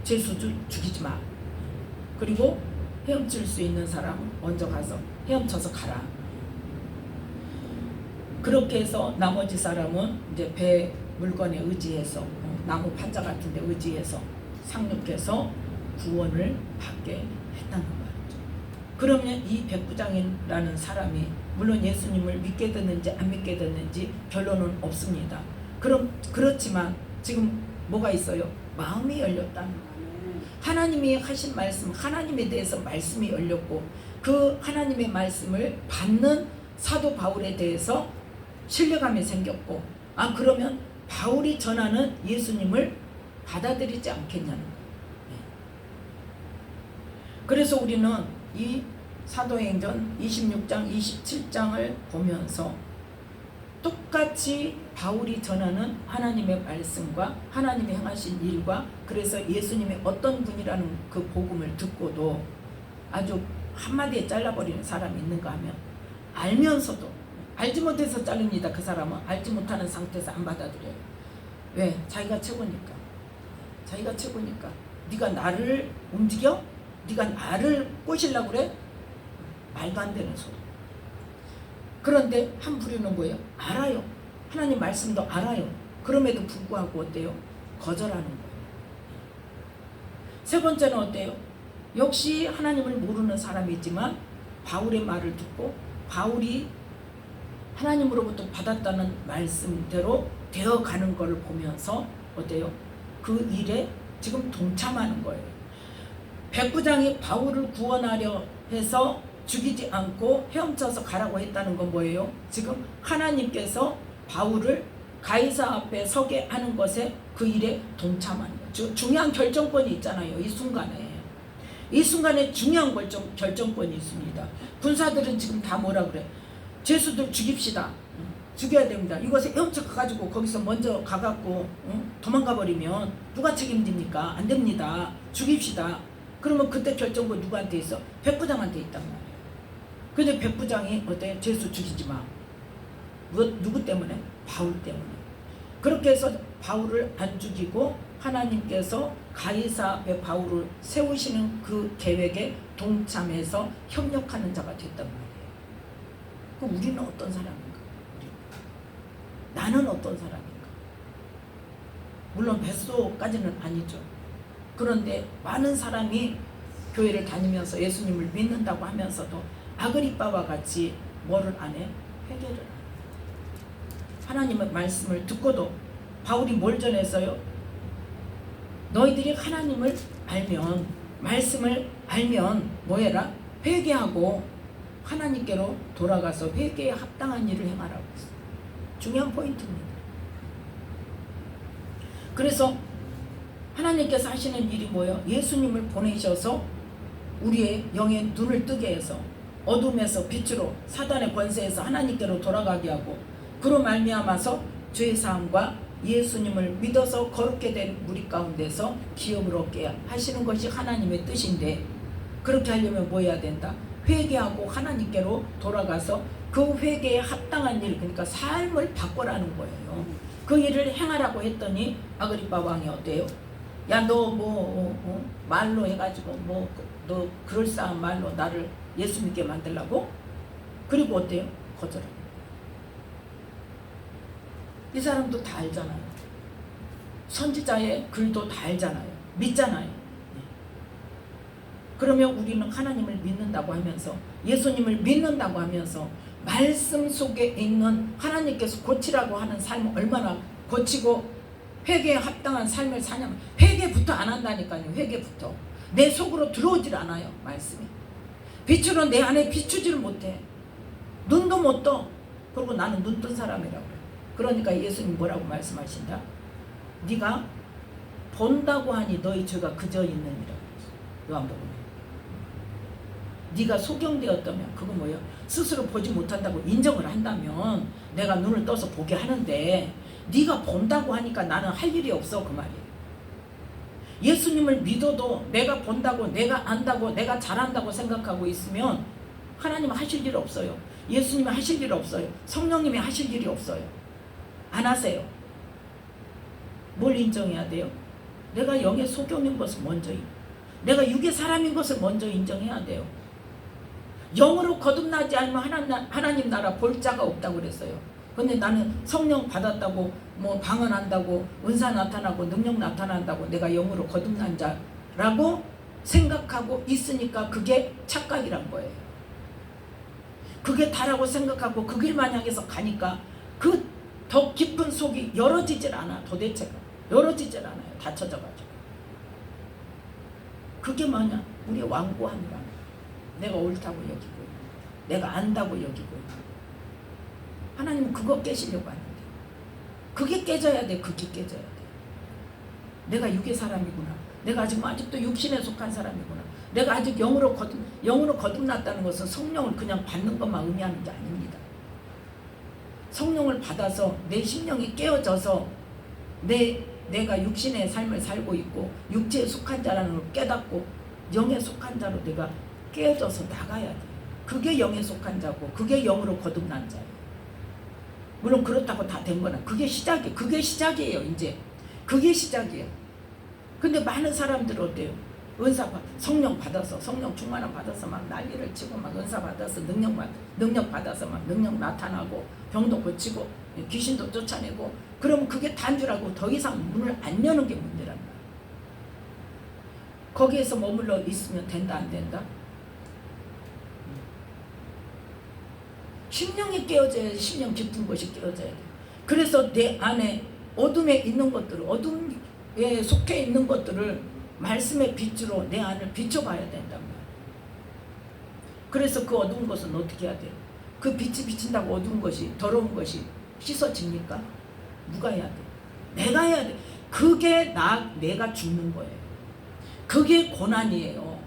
죄수들 죽이지 마. 그리고 헤엄칠 수 있는 사람은 먼저 가서 헤엄쳐서 가라. 그렇게 해서 나머지 사람은 이제 배 물건에 의지해서 나무 판자 같은 데 의지해서 상륙해서 구원을 받게 했다는 말이죠. 그러면 이 백부장이라는 사람이 물론 예수님을 믿게 됐는지 안 믿게 됐는지 결론은 없습니다. 그렇지만 지금 뭐가 있어요? 마음이 열렸다는 거예요. 하나님이 하신 말씀, 하나님에 대해서 말씀이 열렸고 그 하나님의 말씀을 받는 사도 바울에 대해서 신뢰감이 생겼고 그러면 바울이 전하는 예수님을 받아들이지 않겠냐는 거예요. 그래서 우리는 이 사도행전 26장 27장을 보면서 똑같이 바울이 전하는 하나님의 말씀과 하나님이 행하신 일과 그래서 예수님이 어떤 분이라는 그 복음을 듣고도 아주 한마디에 잘라버리는 사람이 있는가 하면 알면서도 알지 못해서 잘립니다. 그 사람은 알지 못하는 상태에서 안 받아들여요. 왜? 자기가 최고니까. 자기가 최고니까. 네가 나를 움직여? 네가 나를 꼬시려고 그래? 말도 안 되는 소리. 그런데 한 부류는 뭐예요? 알아요. 하나님 말씀도 알아요. 그럼에도 불구하고 어때요? 거절하는 거예요. 세 번째는 어때요? 역시 하나님을 모르는 사람이지만 바울의 말을 듣고 바울이 하나님으로부터 받았다는 말씀대로 되어가는 것을 보면서 어때요? 그 일에 지금 동참하는 거예요. 백부장이 바울을 구원하려 해서 죽이지 않고 헤엄쳐서 가라고 했다는 건 뭐예요? 지금 하나님께서 바울을 가이사 앞에 서게 하는 것에 그 일에 동참하는 거예요. 중요한 결정권이 있잖아요. 이 순간에 중요한 결정권이 있습니다. 군사들은 지금 다 뭐라 그래? 죄수들 죽입시다. 죽여야 됩니다. 이것에 헤엄쳐 가가지고 거기서 먼저 가갖고 도망가 버리면 누가 책임집니까? 안 됩니다. 죽입시다. 그러면 그때 결정권 누구한테 있어? 백부장한테 있단 말이에요. 근데 백부장이 어때? 죄수 죽이지 마. 누구 때문에? 바울 때문에. 그렇게 해서 바울을 안 죽이고 하나님께서 가이사 앞에 바울을 세우시는 그 계획에 동참해서 협력하는 자가 됐단 말이에요. 그럼 우리는 어떤 사람인가? 나는 어떤 사람인가? 물론 뱃소까지는 아니죠. 그런데 많은 사람이 교회를 다니면서 예수님을 믿는다고 하면서도 아그리빠와 같이 뭐를 안 해? 회개를 안 해. 하나님의 말씀을 듣고도 바울이 뭘 전했어요? 너희들이 하나님을 알면 말씀을 알면 뭐해라? 회개하고 하나님께로 돌아가서 회개에 합당한 일을 행하라고 했어요. 중요한 포인트입니다. 그래서 하나님께서 하시는 일이 뭐예요? 예수님을 보내셔서 우리의 영의 눈을 뜨게 해서 어둠에서 빛으로 사단의 권세에서 하나님께로 돌아가게 하고 그로 말미암아서 죄사함과 예수님을 믿어서 거룩게 된 무리 가운데서 기업을 얻게 하시는 것이 하나님의 뜻인데 그렇게 하려면 뭐 해야 된다? 회개하고 하나님께로 돌아가서 그 회개에 합당한 일, 그러니까 삶을 바꿔라는 거예요. 그 일을 행하라고 했더니 아그리빠 왕이 어때요? 야, 너 말로 해가지고 너 그럴싸한 말로 나를 예수 믿게 만들라고? 그리고 어때요? 거절해. 이 사람도 다 알잖아요. 선지자의 글도 다 알잖아요. 믿잖아요. 그러면 우리는 하나님을 믿는다고 하면서 예수님을 믿는다고 하면서 말씀 속에 있는 하나님께서 고치라고 하는 삶을 얼마나 고치고 회개에 합당한 삶을 사냐면 회개부터 안 한다니까요. 회개부터 내 속으로 들어오질 않아요. 말씀이 빛으로 내 안에 비추지를 못해. 눈도 못 떠. 그리고 나는 눈 뜬 사람이라고 그래. 그러니까 예수님 뭐라고 말씀하신다? 네가 본다고 하니 너희 죄가 그저 있느니라. 요한복음에 네가 소경되었다면 그거 뭐예요? 스스로 보지 못한다고 인정을 한다면 내가 눈을 떠서 보게 하는데 네가 본다고 하니까 나는 할 일이 없어 그 말이에요. 예수님을 믿어도 내가 본다고 내가 안다고 내가 잘한다고 생각하고 있으면 하나님은 하실 일 없어요. 예수님이 하실 일 없어요. 성령님이 하실 일이 없어요. 안 하세요. 뭘 인정해야 돼요? 내가 영의 소경인 것을 먼저 내가 육의 사람인 것을 먼저 인정해야 돼요. 영으로 거듭나지 않으면 하나님 나라 볼 자가 없다고 그랬어요. 근데 나는 성령 받았다고 뭐 방언한다고 은사 나타나고 능력 나타난다고 내가 영으로 거듭난 자라고 생각하고 있으니까 그게 착각이란 거예요. 그게 다라고 생각하고 그 길만 향해서 가니까 그 더 깊은 속이 열어지질 않아. 도대체가 열어지질 않아요. 닫혀져가지고. 그게 뭐냐? 우리의 완고함이라. 내가 옳다고 여기고 내가 안다고 여기고 하나님은 그거 깨시려고 하는데 그게 깨져야 돼. 그게 깨져야 돼. 내가 육의 사람이구나. 내가 아직도 육신에 속한 사람이구나. 내가 아직 영으로 거듭났다는 것은 성령을 그냥 받는 것만 의미하는 게 아닙니다. 성령을 받아서 내 심령이 깨어져서 내가 육신의 삶을 살고 있고 육체에 속한 자라는 걸 깨닫고 영에 속한 자로 내가 깨어져서 나가야 돼. 그게 영에 속한 자고 그게 영으로 거듭난 자예요. 물론 그렇다고 다 된 거나 그게 시작이에요. 이제 그게 시작이에요. 근데 많은 사람들은 어때요? 성령 받아서 성령 충만함 받아서 막 난리를 치고 막 은사 받아서 능력 받아서 막 능력 나타나고 병도 고치고 귀신도 쫓아내고 그러면 그게 단주라고 더 이상 문을 안 여는 게 문제란 말이에요. 거기에서 머물러 있으면 된다 안 된다? 심령이 깨어져야 돼. 심령 깊은 것이 깨어져야 돼. 그래서 내 안에 어둠에 있는 것들을 어둠에 속해 있는 것들을 말씀의 빛으로 내 안을 비춰봐야 된단 말이에요. 그래서 그 어두운 것은 어떻게 해야 돼요? 그 빛이 비친다고 어두운 것이 더러운 것이 씻어집니까? 누가 해야 돼? 내가 해야 돼. 그게 내가 죽는 거예요. 그게 고난이에요.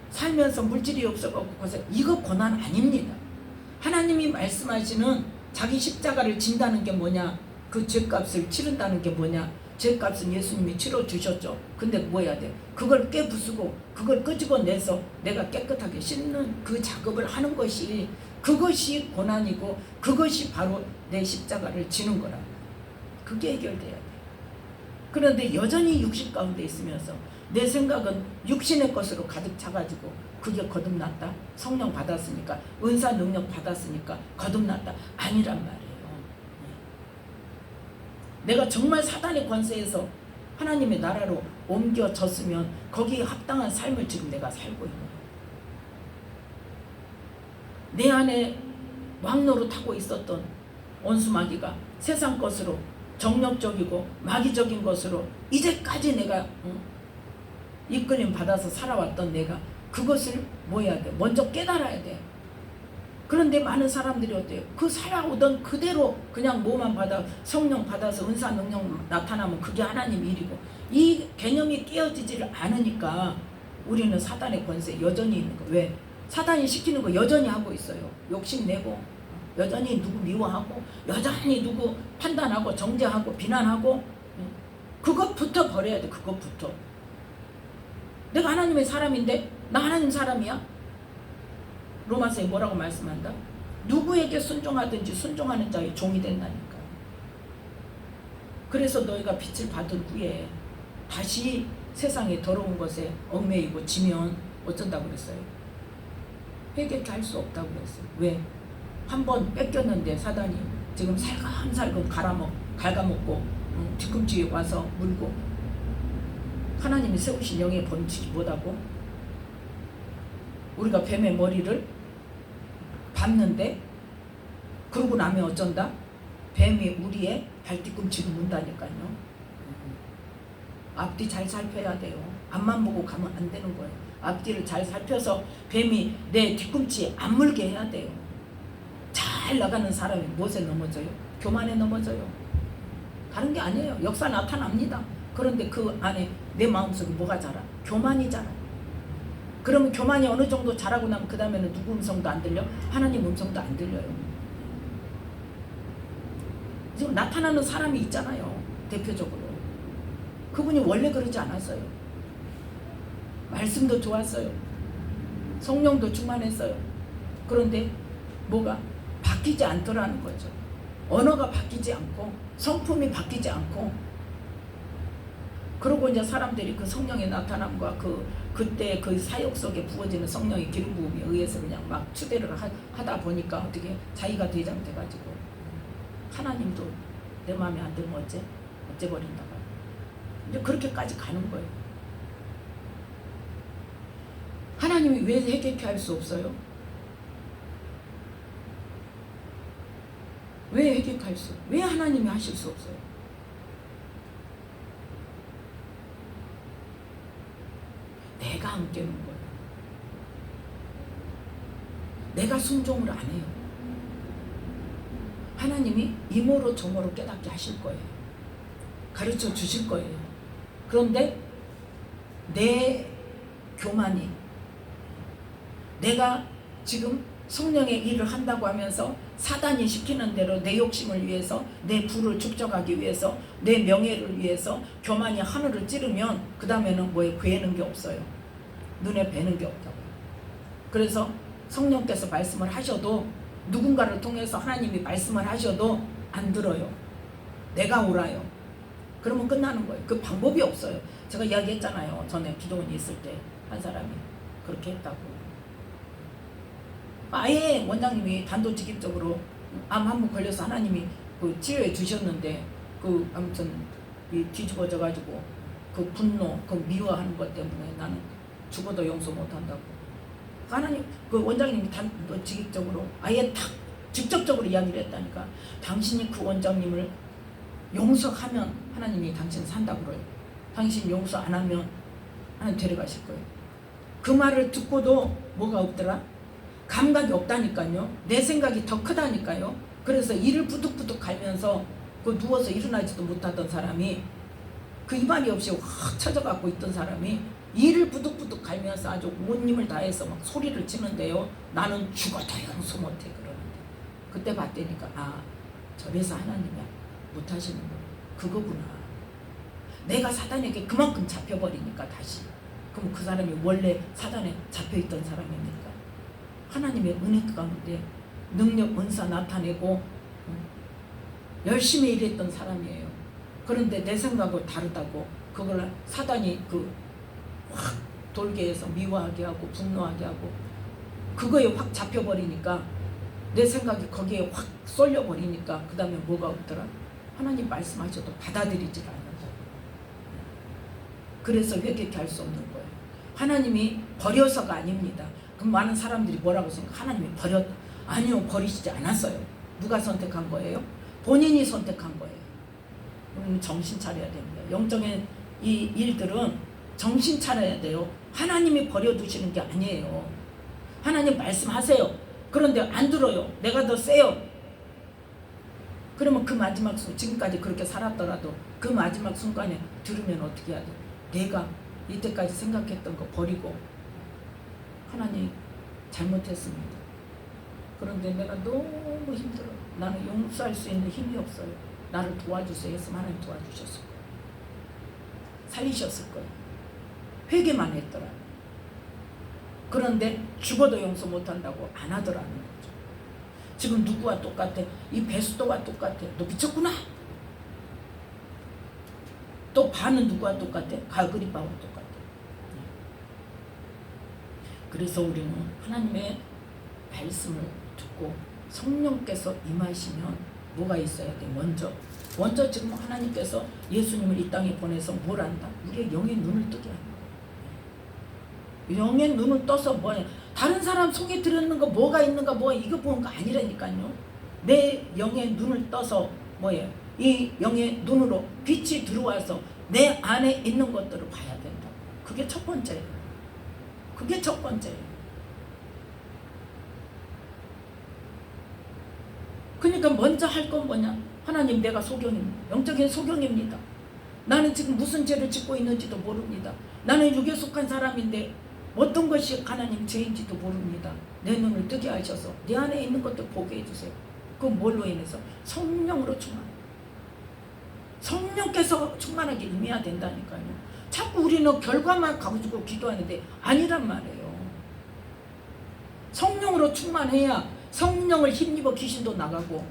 살면서 물질이 없어갖고 이거 고난 아닙니다. 하나님이 말씀하시는 자기 십자가를 진다는 게 뭐냐? 그 죄값을 치른다는 게 뭐냐? 죄값은 예수님이 치러주셨죠. 근데 뭐 해야 돼? 그걸 깨부수고 그걸 끄집어내서 내가 깨끗하게 씻는 그 작업을 하는 것이 그것이 고난이고 그것이 바로 내 십자가를 지는 거라. 그게 해결돼야 돼. 그런데 여전히 육신 가운데 있으면서 내 생각은 육신의 것으로 가득 차가지고 그게 거듭났다? 성령 받았으니까 은사 능력 받았으니까 거듭났다? 아니란 말이에요. 내가 정말 사단의 권세에서 하나님의 나라로 옮겨졌으면 거기에 합당한 삶을 지금 내가 살고 있는 거예요. 내 안에 왕노릇하고 있었던 원수마귀가 세상 것으로 정력적이고 마귀적인 것으로 이제까지 내가 이끌림 받아서 살아왔던 내가 그것을 뭐 해야 돼? 먼저 깨달아야 돼. 그런데 많은 사람들이 어때요? 그 살아오던 그대로 그냥 뭐만 받아 성령 받아서 은사 능력 나타나면 그게 하나님 일이고 이 개념이 깨어지지를 않으니까 우리는 사단의 권세 여전히 있는 거. 왜? 사단이 시키는 거 여전히 하고 있어요. 욕심내고 여전히 누구 미워하고 여전히 누구 판단하고 정죄하고 비난하고 그것부터 버려야 돼. 그것부터. 내가 하나님의 사람인데 나 하나님 사람이야? 로마서에 뭐라고 말씀한다? 누구에게 순종하든지 순종하는 자의 종이 된다니까. 그래서 너희가 빛을 받은 후에 다시 세상의 더러운 것에 얽매이고 지면 어쩐다고 그랬어요? 회개케 할 수 없다고 그랬어요. 왜? 한번 뺏겼는데 사단이 지금 살금살금 갉아먹고 뒤꿈치에 와서 물고 하나님이 세우신 영의 번지지 못하고 우리가 뱀의 머리를 밟는데 그러고 나면 어쩐다? 뱀이 우리의 발뒤꿈치를 문다니까요. 앞뒤 잘 살펴야 돼요. 앞만 보고 가면 안 되는 거예요. 앞뒤를 잘 살펴서 뱀이 내 뒤꿈치에 안 물게 해야 돼요. 잘 나가는 사람이 무엇에 넘어져요? 교만에 넘어져요. 다른 게 아니에요. 역사 나타납니다. 그런데 그 안에 내 마음속에 뭐가 자라? 교만이 자라. 그러면 교만이 어느 정도 자라고 나면 그 다음에는 누구 음성도 안 들려? 하나님 음성도 안 들려요. 지금 나타나는 사람이 있잖아요. 대표적으로. 그분이 원래 그러지 않았어요. 말씀도 좋았어요. 성령도 충만했어요. 그런데 뭐가? 바뀌지 않더라는 거죠. 언어가 바뀌지 않고 성품이 바뀌지 않고 그러고 이제 사람들이 그 성령의 나타남과 그때 그 사역 속에 부어지는 성령의 기름 부음에 의해서 그냥 막 추대를 하다 보니까 어떻게 자기가 대장돼가지고 하나님도 내 마음에 안 들면 어째 버린다고. 이제 그렇게까지 가는 거예요. 하나님이 왜 회개케 할 수 없어요? 왜 회개케 할 수? 왜 하나님이 하실 수 없어요? 내가 안 깨는 거예요. 내가 순종을 안 해요. 하나님이 이모로 저모로 깨닫게 하실 거예요. 가르쳐 주실 거예요. 그런데 내 교만이, 내가 지금 성령의 일을 한다고 하면서 사단이 시키는 대로 내 욕심을 위해서, 내 부를 축적하기 위해서, 내 명예를 위해서 교만이 하늘을 찌르면 그 다음에는 뭐에 괴는 게 없어요. 눈에 뵈는 게 없다고. 그래서 성령께서 말씀을 하셔도, 누군가를 통해서 하나님이 말씀을 하셔도 안 들어요. 내가 옳아요. 그러면 끝나는 거예요. 그 방법이 없어요. 제가 이야기했잖아요. 전에 기도원이 있을 때 한 사람이 그렇게 했다고. 아예 원장님이 단도직입적으로 암 한 번 걸려서 하나님이 그 치료해 주셨는데, 그 아무튼 이 뒤집어져 가지고 그 분노, 그 미워하는 것 때문에 나는 죽어도 용서 못 한다고. 하나님, 그 원장님이 단도직입적으로 아예 딱 직접적으로 이야기를 했다니까. 당신이 그 원장님을 용서하면 하나님이 당신 산다고 그래요. 당신 용서 안 하면 하나님 데려가실 거예요. 그 말을 듣고도 뭐가 없더라? 감각이 없다니까요. 내 생각이 더 크다니까요. 그래서 이를 부득부득 갈면서 그 누워서 일어나지도 못하던 사람이, 그 이발이 없이 확 쳐져갖고 있던 사람이 이를 부득부득 갈면서 아주 온 힘을 다해서 막 소리를 치는데요. 나는 죽어도 용서 못해 그러는데, 그때 봤다니까, 아, 저래서 하나님이 못하시는 거 그거구나. 내가 사단에게 그만큼 잡혀버리니까 다시. 그럼 그 사람이 원래 사단에 잡혀있던 사람입니까? 하나님의 은혜 가운데 능력, 은사 나타내고 열심히 일했던 사람이에요. 그런데 내 생각과 다르다고 그걸 사단이 그 확 돌게 해서 미워하게 하고 분노하게 하고, 그거에 확 잡혀버리니까, 내 생각이 거기에 확 쏠려버리니까 그 다음에 뭐가 없더라? 하나님 말씀하셔도 받아들이질 않는다. 그래서 회개케 할 수 없는 거예요. 하나님이 버려서가 아닙니다. 그럼 많은 사람들이 뭐라고 생각? 하나님이 버렸다. 아니요, 버리시지 않았어요. 누가 선택한 거예요? 본인이 선택한 거예요. 우리는 정신 차려야 됩니다. 영적인 이 일들은 정신 차려야 돼요. 하나님이 버려두시는 게 아니에요. 하나님 말씀하세요. 그런데 안 들어요. 내가 더 세요. 그러면 그 마지막 순간, 지금까지 그렇게 살았더라도 그 마지막 순간에 들으면 어떻게 해야 돼? 내가 이때까지 생각했던 거 버리고, 하나님 잘못했습니다. 그런데 내가 너무 힘들어. 나는 용서할 수 있는 힘이 없어요. 나를 도와주세요 했으면 하나님 도와주셨을 거예요. 살리셨을 거예요. 회개만 했더라. 그런데 죽어도 용서 못한다고 안 하더라는 거죠. 지금 누구와 똑같아? 이 베스도와 똑같아. 너 미쳤구나. 또 바는 누구와 똑같아? 가그리바와 똑같아. 그래서 우리는 하나님의 말씀을 듣고 성령께서 임하시면 뭐가 있어야 돼? 먼저 지금 하나님께서 예수님을 이 땅에 보내서 뭘 한다? 우리의 영의 눈을 뜨게 하는 거예요. 영의 눈을 떠서 뭐냐? 다른 사람 속에 들었는 거 뭐가 있는가, 뭐 이거 보는 거 아니라니까요. 내 영의 눈을 떠서 뭐예요? 이 영의 눈으로 빛이 들어와서 내 안에 있는 것들을 봐야 된다. 그게 첫 번째예요. 그게 첫 번째예요. 그러니까 먼저 할 건 뭐냐? 하나님, 내가 소경입니다. 영적인 소경입니다. 나는 지금 무슨 죄를 짓고 있는지도 모릅니다. 나는 육에 속한 사람인데 어떤 것이 하나님 죄인지도 모릅니다. 내 눈을 뜨게 하셔서 내 안에 있는 것도 보게 해주세요. 그건 뭘로 인해서? 성령으로 충만. 성령께서 충만하게 임해야 된다니까요. 자꾸 우리는 결과만 가지고 기도하는데 아니란 말이에요. 성령으로 충만해야 성령을 힘입어 귀신도 나가고,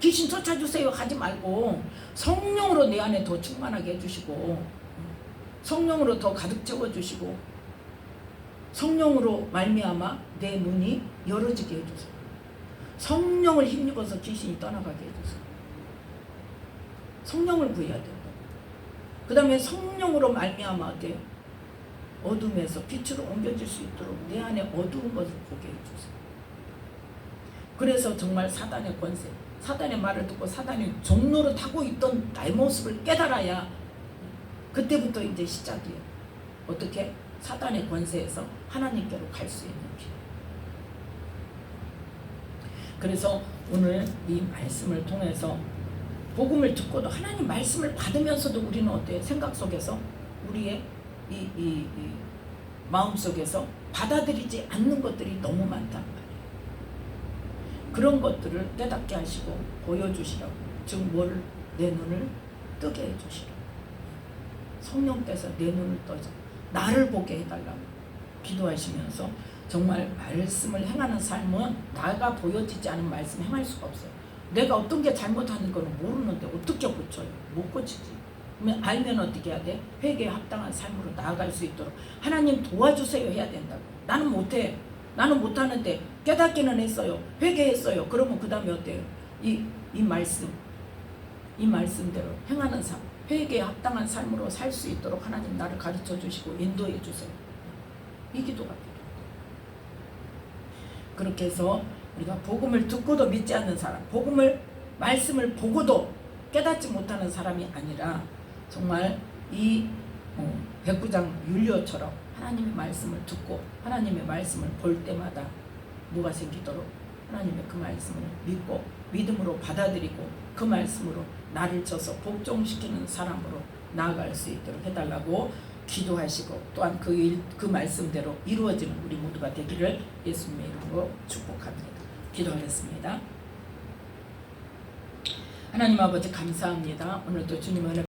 귀신 쫓아주세요 하지 말고 성령으로 내 안에 더 충만하게 해주시고, 성령으로 더 가득 채워주시고, 성령으로 말미암아 내 눈이 열어지게 해주세요. 성령을 힘입어서 귀신이 떠나가게 해주세요. 성령을 구해야 된다. 그 다음에 성령으로 말미암아 어때요? 어둠에서 빛으로 옮겨질 수 있도록 내 안에 어두운 것을 보게 해주세요. 그래서 정말 사단의 권세, 사단의 말을 듣고 사단이 종로를 타고 있던 나의 모습을 깨달아야 그때부터 이제 시작이에요. 어떻게? 사단의 권세에서 하나님께로 갈 수 있는 길. 그래서 오늘 이 말씀을 통해서 복음을 듣고도 하나님 말씀을 받으면서도 우리는 어때요? 생각 속에서 우리의 이 마음속에서 받아들이지 않는 것들이 너무 많단 말이에요. 그런 것들을 깨닫게 하시고 보여주시라고, 즉 뭘? 내 눈을 뜨게 해주시라고. 성령께서 내 눈을 떠서 나를 보게 해달라고 기도하시면서, 정말 말씀을 행하는 삶은 나가 보여지지 않은 말씀 행할 수가 없어요. 내가 어떤 게 잘못하는 걸 모르는데 어떻게 고쳐요? 못 고치지. 그러면 알면 어떻게 해야 돼? 회개에 합당한 삶으로 나아갈 수 있도록 하나님 도와주세요 해야 된다고. 나는 못해. 나는 못하는데 깨닫기는 했어요. 회개했어요. 그러면 그 다음에 어때요? 이 말씀대로 행하는 삶, 회개에 합당한 삶으로 살 수 있도록 하나님 나를 가르쳐 주시고 인도해 주세요. 이 기도가 필요해요. 그렇게 해서 우리가 복음을 듣고도 믿지 않는 사람, 말씀을 보고도 깨닫지 못하는 사람이 아니라, 정말 이 백부장 율리오처럼 하나님의 말씀을 듣고 하나님의 말씀을 볼 때마다 뭐가 생기도록 하나님의 그 말씀을 믿고 믿음으로 받아들이고 그 말씀으로 나를 쳐서 복종시키는 사람으로 나아갈 수 있도록 해달라고 기도하시고, 또한 그 말씀대로 이루어지는 우리 모두가 되기를 예수님의 이름으로 축복합니다. 기도하겠습니다. 하나님 아버지 감사합니다. 오늘도 주님의 은혜